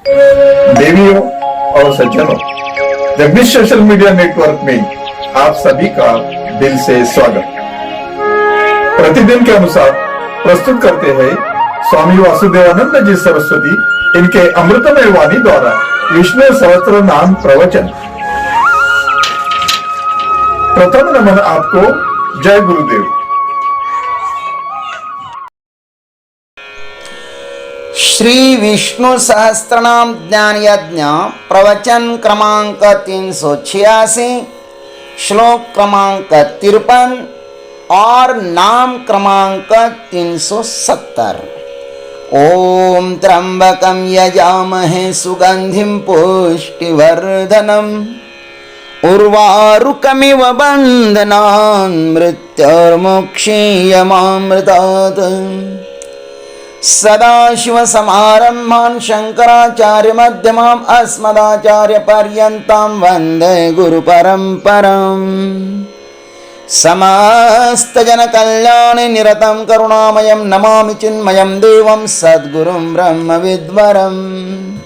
देवियों और सज्जनों, जगदीश सोशल मीडिया नेटवर्क में आप सभी का दिल से स्वागत। प्रतिदिन के अनुसार प्रस्तुत करते हैं स्वामी वासुदेवानंद जी सरस्वती इनके अमृतमय वाणी द्वारा विष्णु सहस्त्र नाम प्रवचन। प्रथम नमन आपको। जय गुरुदेव। श्री विष्णु सहस्त्रनाम ज्ञान यज्ञ प्रवचन क्रमांक 386, श्लोक क्रमांक 53 और नाम क्रमांक 370। ओम त्र्यंबकं यजामहे सुगंधिं पुष्टिवर्धनम् उर्वारुकमिव बन्धनान् मृत्युर्मुक्षीयमामृतात्। सदाशिवसमारम्भान् शङ्कराचार्यमध्यमाम् अस्मदाचार्यपर्यन्तां वन्दे गुरुपरम्पराम्। समस्तजनकल्याणे निरतं करुणामयं नमामि चिन्मयं देवं सद्गुरुं ब्रह्मविद्वरम्।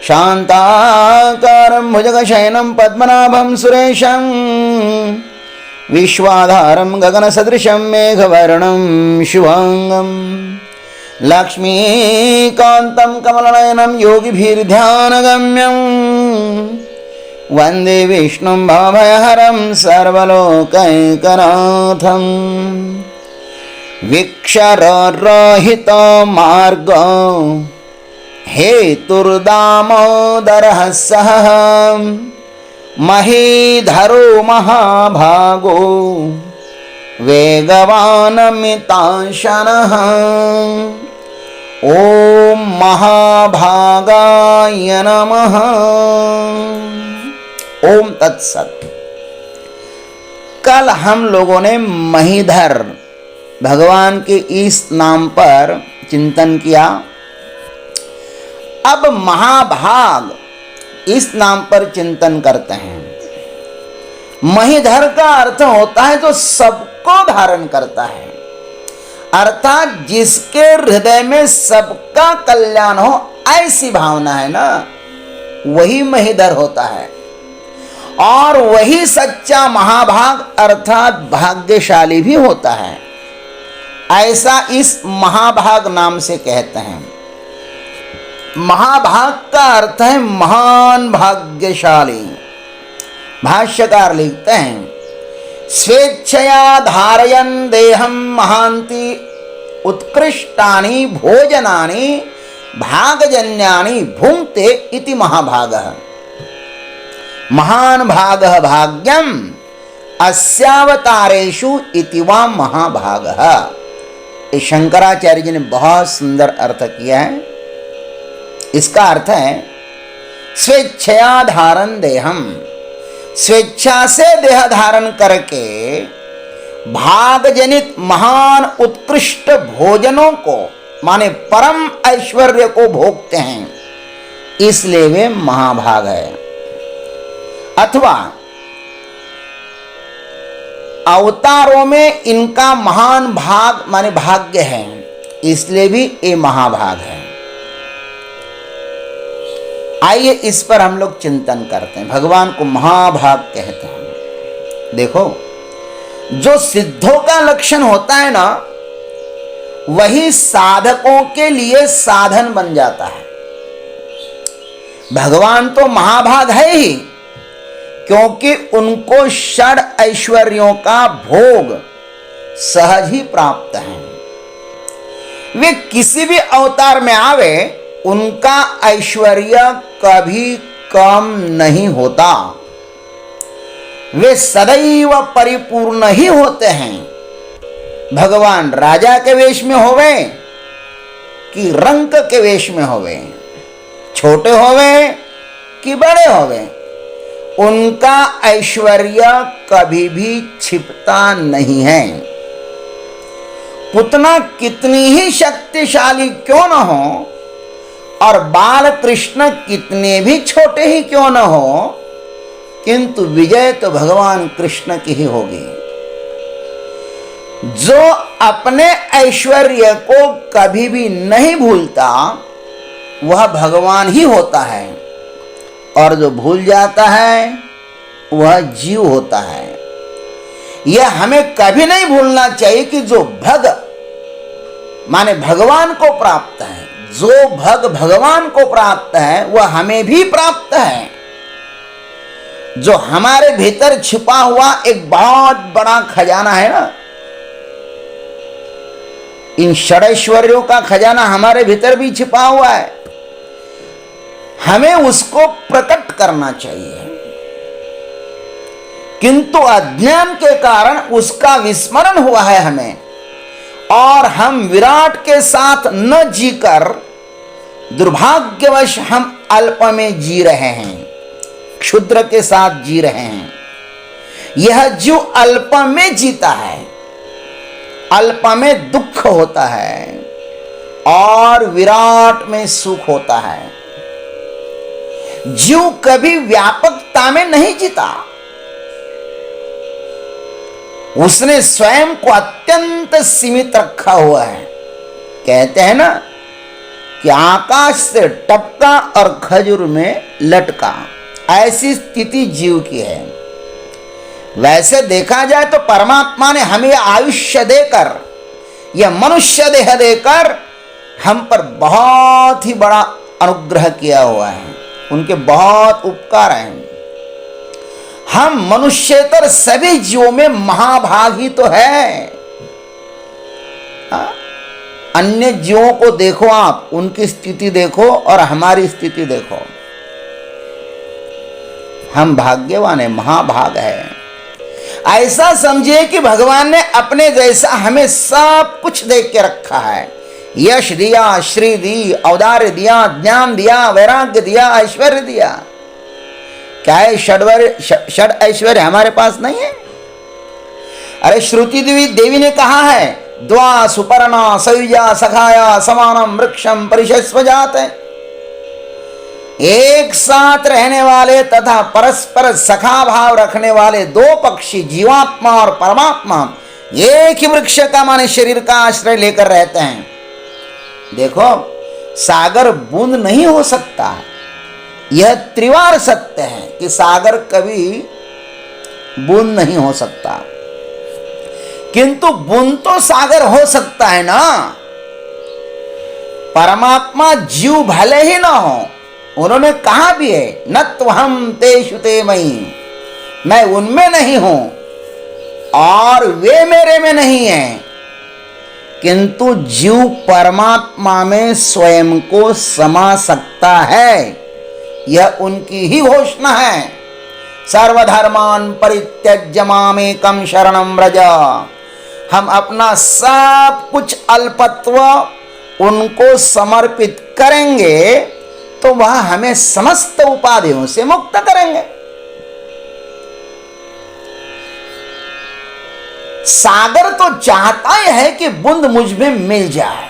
शान्ताकारं भुजगशयनं पद्मनाभं सुरेशं विश्वाधारं गगनसदृशं मेघवर्णं शुभांगं लक्ष्मीकान्तं कमलनयनं योगिभिर्ध्यानगम्यं वन्दे विष्णुं भवभयहरं सर्वलोकैकनाथं। विक्षररहितो मार्गो हेतुर्दामोदरः सह महीधरो महाभागो वेगवानमिताशनः। ओम महाभागाय नमः। ओम तत्सत। कल हम लोगों ने महीधर भगवान के इस नाम पर चिंतन किया। अब महाभाग इस नाम पर चिंतन करते हैं। महीधर का अर्थ होता है जो सबको धारण करता है, अर्थात जिसके हृदय में सबका कल्याण हो, ऐसी भावना है ना, वही महीधर होता है। और वही सच्चा महाभाग अर्थात भाग्यशाली भी होता है। ऐसा इस महाभाग नाम से कहते हैं। महाभाग का अर्थ है महान भाग्यशाली। भाष्यकार लिखते हैं, स्वेच्छया धारयन् देहं महान्ति उत्कृष्टानि भोजनानि भागजन्यानि भुंक्ते इति महाभागः। महान भागः भाग्यम अस्यावतारेषु इति वा महाभागः। ये शंकराचार्य जी ने बहुत सुंदर अर्थ किया है। इसका अर्थ है स्वेच्छया धारण देहम, स्वेच्छा से देह धारण करके भाग जनित महान उत्कृष्ट भोजनों को माने परम ऐश्वर्य को भोगते हैं, इसलिए वे महाभाग है। अथवा अवतारों में इनका महान भाग माने भाग्य है, इसलिए भी ये महाभाग है। आइए इस पर हम लोग चिंतन करते हैं। भगवान को महाभाग कहते हैं। देखो, जो सिद्धों का लक्षण होता है ना, वही साधकों के लिए साधन बन जाता है। भगवान तो महाभाग है ही, क्योंकि उनको षड ऐश्वर्यों का भोग सहज ही प्राप्त है। वे किसी भी अवतार में आवे, उनका ऐश्वर्य कभी कम नहीं होता। वे सदैव परिपूर्ण ही होते हैं। भगवान राजा के वेश में होवे कि रंक के वेश में होवे, छोटे होवे कि बड़े होवे, उनका ऐश्वर्य कभी भी छिपता नहीं है। पुतना कितनी ही शक्तिशाली क्यों न हो और बाल कृष्ण कितने भी छोटे ही क्यों न हो, किंतु विजय तो भगवान कृष्ण की ही होगी। जो अपने ऐश्वर्य को कभी भी नहीं भूलता, वह भगवान ही होता है और जो भूल जाता है वह जीव होता है। यह हमें कभी नहीं भूलना चाहिए कि जो भग माने भगवान को प्राप्त है, जो भगवान को प्राप्त है वह हमें भी प्राप्त है। जो हमारे भीतर छिपा हुआ एक बहुत बड़ा खजाना है ना, इन षडैश्वर्यों का खजाना हमारे भीतर भी छिपा हुआ है, हमें उसको प्रकट करना चाहिए। किंतु अज्ञान के कारण उसका विस्मरण हुआ है हमें, और हम विराट के साथ न जीकर दुर्भाग्यवश हम अल्प में जी रहे हैं, क्षुद्र के साथ जी रहे हैं। यह जीव अल्प में जीता है, अल्प में दुख होता है और विराट में सुख होता है। जीव कभी व्यापकता में नहीं जीता, उसने स्वयं को अत्यंत सीमित रखा हुआ है। कहते हैं ना कि आकाश से टपका और खजूर में लटका, ऐसी स्थिति जीव की है। वैसे देखा जाए तो परमात्मा ने हमें आयुष्य देकर, यह मनुष्य देह देकर हम पर बहुत ही बड़ा अनुग्रह किया हुआ है, उनके बहुत उपकार हैं। हम मनुष्यतर सभी जीवों में महाभाग ही तो है। अन्य जीवों को देखो, आप उनकी स्थिति देखो और हमारी स्थिति देखो, हम भाग्यवान है, महाभाग है। ऐसा समझिए कि भगवान ने अपने जैसा हमें सब कुछ दे के रखा है। यश दिया, श्री दी, औदार्य दिया, ज्ञान दिया, वैराग्य दिया, ऐश्वर्य दिया। क्या है षड ऐश्वर्य हमारे पास नहीं है? अरे श्रुति देवी ने कहा है, द्वा सुपर्णा सयुजा सखाया समानम वृक्षम परिषस्व जात। एक साथ रहने वाले तथा परस्पर सखा भाव रखने वाले दो पक्षी, जीवात्मा और परमात्मा, एक ही वृक्ष का माने शरीर का आश्रय लेकर रहते हैं। देखो, सागर बूंद नहीं हो सकता, यह त्रिवार सत्य है कि सागर कभी बूंद नहीं हो सकता, किंतु बूंद तो सागर हो सकता है ना। परमात्मा जीव भले ही ना हो, उन्होंने कहा भी है, न त्वहम तेषु ते मयि, मैं उनमें नहीं हूं और वे मेरे में नहीं हैं, किंतु जीव परमात्मा में स्वयं को समा सकता है। यह उनकी ही घोषणा है। सर्वधर्मान परित्यज्य मामेकं शरणं व्रज। हम अपना सब कुछ अल्पत्व उनको समर्पित करेंगे तो वह हमें समस्त उपाधियों से मुक्त करेंगे। सागर तो चाहता ही है कि बूंद मुझ में मिल जाए।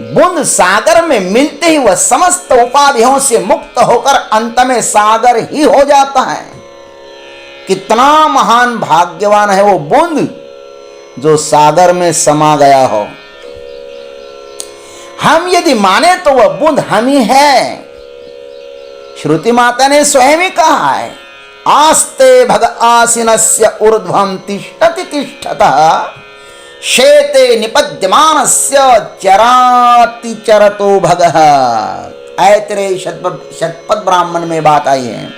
बूंद सागर में मिलते ही वह समस्त उपाधियों से मुक्त होकर अंत में सागर ही हो जाता है। कितना महान भाग्यवान है वो बूंद जो सागर में समा गया हो। हम यदि माने तो वह बूंद हम ही है। श्रुति माता ने स्वयं ही कहा है, आस्ते भग आसीनस्य ऊर्ध्वं तिष्ठति तिष्ठतः शेते निपद्यमानस्य चराति चरतो भगः। ऐतरेय शतपथ ब्राह्मण में बात आई है,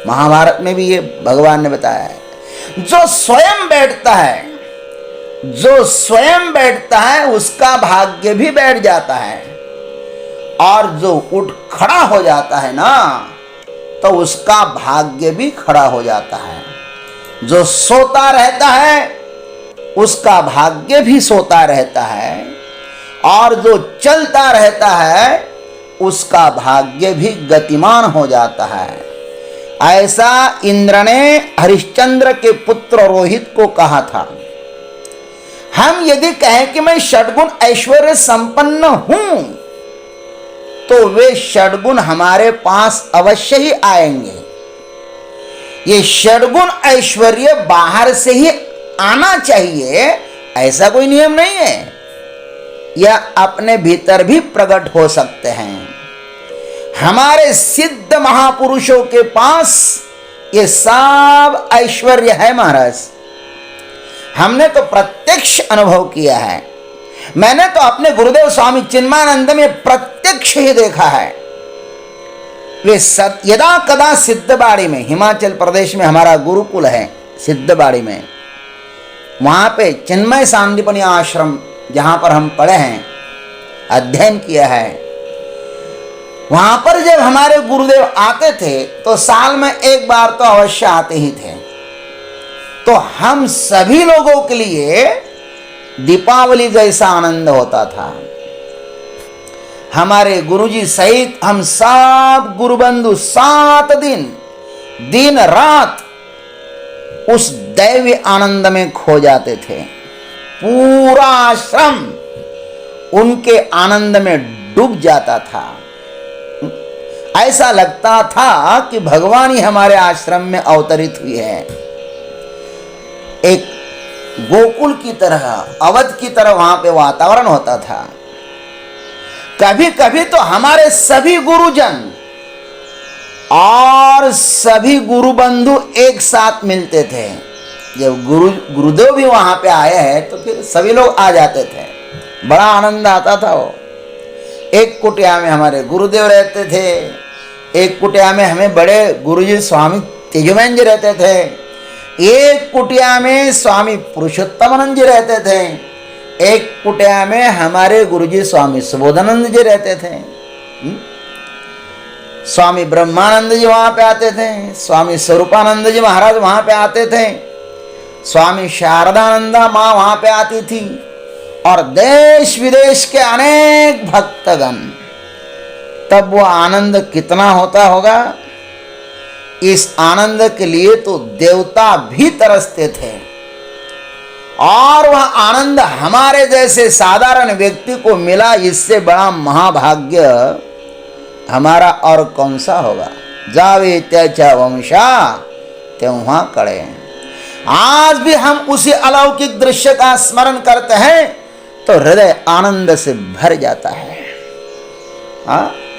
महाभारत में भी ये भगवान ने बताया है। जो स्वयं बैठता है, जो स्वयं बैठता है उसका भाग्य भी बैठ जाता है, और जो उठ खड़ा हो जाता है ना तो उसका भाग्य भी खड़ा हो जाता है। जो सोता रहता है उसका भाग्य भी सोता रहता है, और जो चलता रहता है उसका भाग्य भी गतिमान हो जाता है। ऐसा इंद्र ने हरिश्चंद्र के पुत्र रोहित को कहा था। हम यदि कहें कि मैं षडगुण ऐश्वर्य संपन्न हूं तो वे षडगुण हमारे पास अवश्य ही आएंगे। ये षडगुण ऐश्वर्य बाहर से ही आना चाहिए, ऐसा कोई नियम नहीं है। या अपने भीतर भी प्रकट हो सकते हैं। हमारे सिद्ध महापुरुषों के पास ये सब ऐश्वर्य है महाराज। हमने तो प्रत्यक्ष अनुभव किया है। मैंने तो अपने गुरुदेव स्वामी चिन्मयानंद में प्रत्यक्ष ही देखा है। वे यदा कदा सिद्धबाड़ी में, हिमाचल प्रदेश में हमारा गुरुकुल है सिद्धबाड़ी में, वहां पे चिन्मय सांदीपनि आश्रम जहां पर हम पढ़े हैं, अध्ययन किया है, वहां पर जब हमारे गुरुदेव आते थे तो साल में एक बार तो अवश्य आते ही थे। तो हम सभी लोगों के लिए दीपावली जैसा आनंद होता था। हमारे गुरुजी सहित हम सब गुरुबंधु 7 दिन दिन रात उस दैवी आनंद में खो जाते थे। पूरा आश्रम उनके आनंद में डूब जाता था। ऐसा लगता था कि भगवान ही हमारे आश्रम में अवतरित हुई है। एक गोकुल की तरह, अवध की तरह वहां पे वातावरण होता था। कभी कभी तो हमारे सभी गुरुजन और सभी गुरु बंधु एक साथ मिलते थे। जब गुरुदेव भी वहां पे आए हैं तो फिर सभी लोग आ जाते थे। बड़ा आनंद आता था। वो एक कुटिया में हमारे गुरुदेव रहते थे, एक कुटिया में हमें बड़े गुरुजी स्वामी तेजोमन जी रहते थे, एक कुटिया में स्वामी पुरुषोत्तमानंद जी रहते थे, एक कुटिया में हमारे गुरुजी स्वामी सुबोधानंद जी रहते थे। स्वामी ब्रह्मानंद जी वहां पे आते थे, स्वामी स्वरूपानंद जी महाराज वहां पे आते थे, स्वामी शारदानंदा माँ वहां पे आती थी, और देश विदेश के अनेक भक्तगण। तब वो आनंद कितना होता होगा। इस आनंद के लिए तो देवता भी तरसते थे, और वह आनंद हमारे जैसे साधारण व्यक्ति को मिला, इससे बड़ा महाभाग्य हमारा और कौन सा होगा। जावे त्याचा वंशा त्यों कड़े। आज भी हम उसी अलौकिक दृश्य का स्मरण करते हैं तो हृदय आनंद से भर जाता है।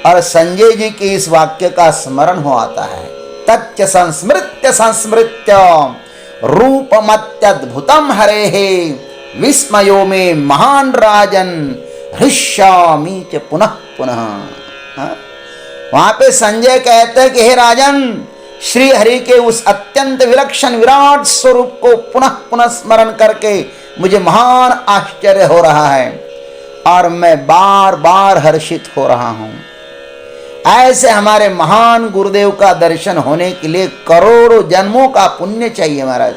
और संजय जी के इस वाक्य का स्मरण हो आता है, तच्च संस्मृत्य संस्मृत्य रूपमत्यद्भुतम हरेः विस्मयो में महान राजन हृष्यामि च पुनः पुनः। वहां पे संजय कहते हैं कि हे राजन, श्री हरि के उस अत्यंत विलक्षण विराट स्वरूप को पुनः पुनः स्मरण करके मुझे महान आश्चर्य हो रहा है, और मैं बार बार हर्षित हो रहा हूं। ऐसे हमारे महान गुरुदेव का दर्शन होने के लिए करोड़ों जन्मों का पुण्य चाहिए महाराज।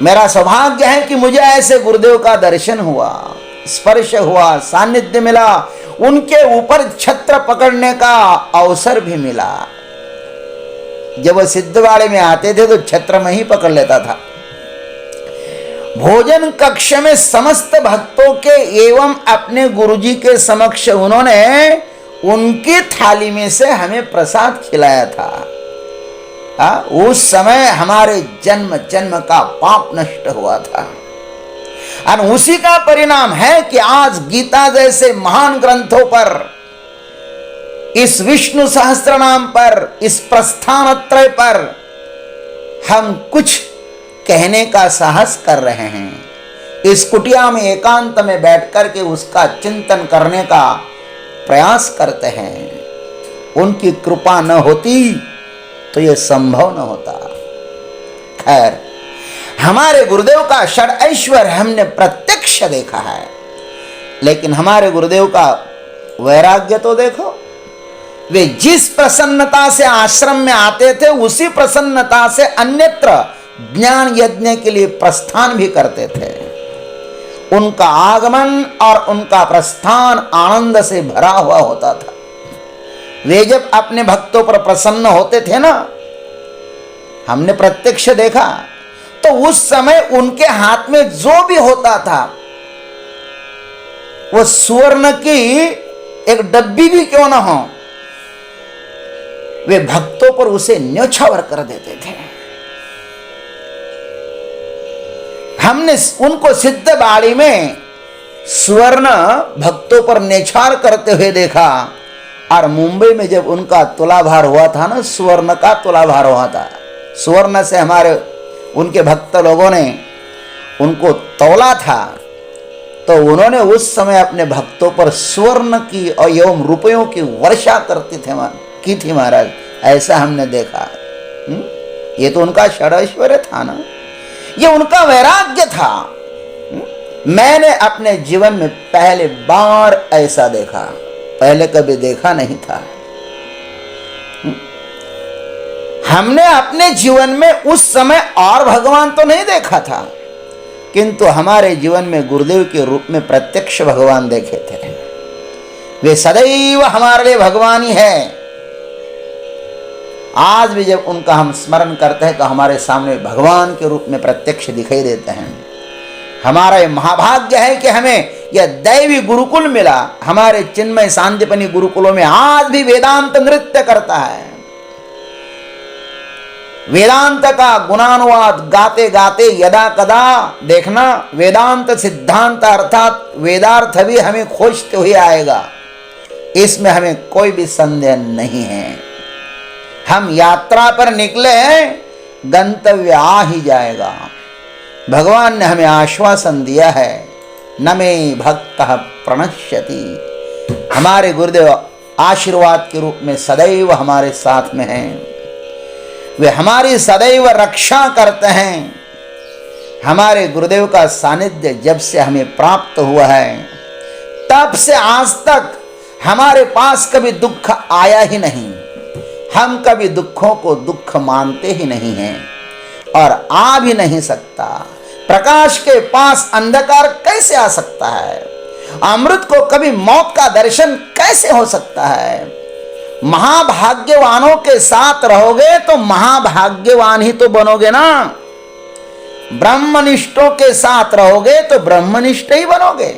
मेरा सौभाग्य है कि मुझे ऐसे गुरुदेव का दर्शन हुआ, स्पर्श हुआ, सानिध्य मिला, उनके ऊपर छत्र पकड़ने का अवसर भी मिला। जब वो सिद्धवाड़े में आते थे तो छत्र में ही पकड़ लेता था। भोजन कक्ष में समस्त भक्तों के एवं अपने गुरुजी के समक्ष उन्होंने उनकी थाली में से हमें प्रसाद खिलाया था। उस समय हमारे जन्म जन्म का पाप नष्ट हुआ था, और उसी का परिणाम है कि आज गीता जैसे महान ग्रंथों पर, इस विष्णु सहस्त्र नाम पर, इस प्रस्थान त्रय पर हम कुछ कहने का साहस कर रहे हैं। इस कुटिया में एकांत में बैठ कर के उसका चिंतन करने का प्रयास करते हैं। उनकी कृपा न होती तो यह संभव न होता। खैर, हमारे गुरुदेव का षड ऐश्वर्य हमने प्रत्यक्ष देखा है, लेकिन हमारे गुरुदेव का वैराग्य तो देखो। वे जिस प्रसन्नता से आश्रम में आते थे, उसी प्रसन्नता से अन्यत्र ज्ञान यज्ञ के लिए प्रस्थान भी करते थे। उनका आगमन और उनका प्रस्थान आनंद से भरा हुआ होता था। वे जब अपने भक्तों पर प्रसन्न होते थे ना, हमने प्रत्यक्ष देखा, तो उस समय उनके हाथ में जो भी होता था, वो सुवर्ण की एक डब्बी भी क्यों ना हो, वे भक्तों पर उसे न्योछावर कर देते थे। हमने उनको सिद्धबाड़ी में स्वर्ण भक्तों पर नेछार करते हुए देखा। और मुंबई में जब उनका तुलाभार हुआ था ना, स्वर्ण का तुलाभार हुआ था, स्वर्ण से हमारे उनके भक्त लोगों ने उनको तौला था, तो उन्होंने उस समय अपने भक्तों पर स्वर्ण की और एवं रुपयों की वर्षा की थी महाराज। ऐसा हमने देखा। ये तो उनका षडैश्वर्य था ना, ये उनका वैराग्य था। मैंने अपने जीवन में पहले बार ऐसा देखा, पहले कभी देखा नहीं था। हमने अपने जीवन में उस समय और भगवान तो नहीं देखा था, किंतु हमारे जीवन में गुरुदेव के रूप में प्रत्यक्ष भगवान देखे थे। वे सदैव हमारे लिए भगवान ही है। आज भी जब उनका हम स्मरण करते हैं तो हमारे सामने भगवान के रूप में प्रत्यक्ष दिखाई देते हैं। हमारा ये महाभाग्य है कि हमें यह दैवी गुरुकुल मिला। हमारे चिन्मय सांदीपनी गुरुकुलों में आज भी वेदांत नृत्य करता है। वेदांत का गुणानुवाद गाते गाते यदा कदा देखना, वेदांत सिद्धांत अर्थात वेदार्थ भी हमें खोजते हुए आएगा, इसमें हमें कोई भी संदेह नहीं है। हम यात्रा पर निकले हैं, गंतव्य आ ही जाएगा। भगवान ने हमें आश्वासन दिया है, न मे भक्तः प्रणश्यति। हमारे गुरुदेव आशीर्वाद के रूप में सदैव हमारे साथ में हैं। वे हमारी सदैव रक्षा करते हैं। हमारे गुरुदेव का सानिध्य जब से हमें प्राप्त हुआ है, तब से आज तक हमारे पास कभी दुख आया ही नहीं। हम कभी दुखों को दुख मानते ही नहीं हैं और आ भी नहीं सकता। प्रकाश के पास अंधकार कैसे आ सकता है? अमृत को कभी मौत का दर्शन कैसे हो सकता है? महाभाग्यवानों के साथ रहोगे तो महाभाग्यवान ही तो बनोगे ना। ब्रह्मनिष्ठों के साथ रहोगे तो ब्रह्मनिष्ठ ही बनोगे,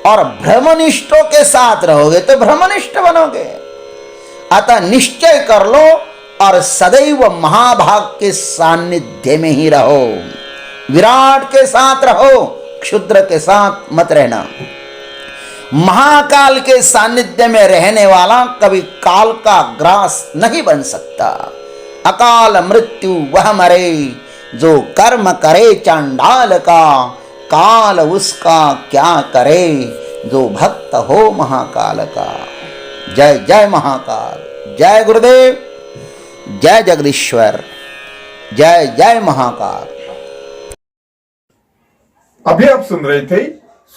और ब्रह्मनिष्ठों के साथ रहोगे तो ब्रह्मनिष्ठ बनोगे। अतः निश्चय कर लो और सदैव महाभाग के सानिध्य में ही रहो। विराट के साथ रहो, क्षुद्र के साथ मत रहना। महाकाल के सानिध्य में रहने वाला कभी काल का ग्रास नहीं बन सकता। अकाल मृत्यु वह मरे जो कर्म करे चांडाल का, काल उसका क्या करे जो भक्त हो महाकाल का। जय जय महाकाल, जय गुरुदेव, जय जगदीश्वर, जय जय महाकाल। अभी आप सुन रहे थे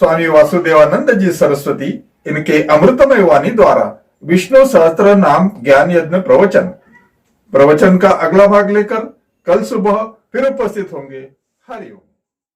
स्वामी वासुदेवानंद जी सरस्वती इनके अमृतमय वाणी द्वारा विष्णु सहस्त्र नाम ज्ञान यज्ञ प्रवचन का अगला भाग लेकर कल सुबह फिर उपस्थित होंगे। हरिओम।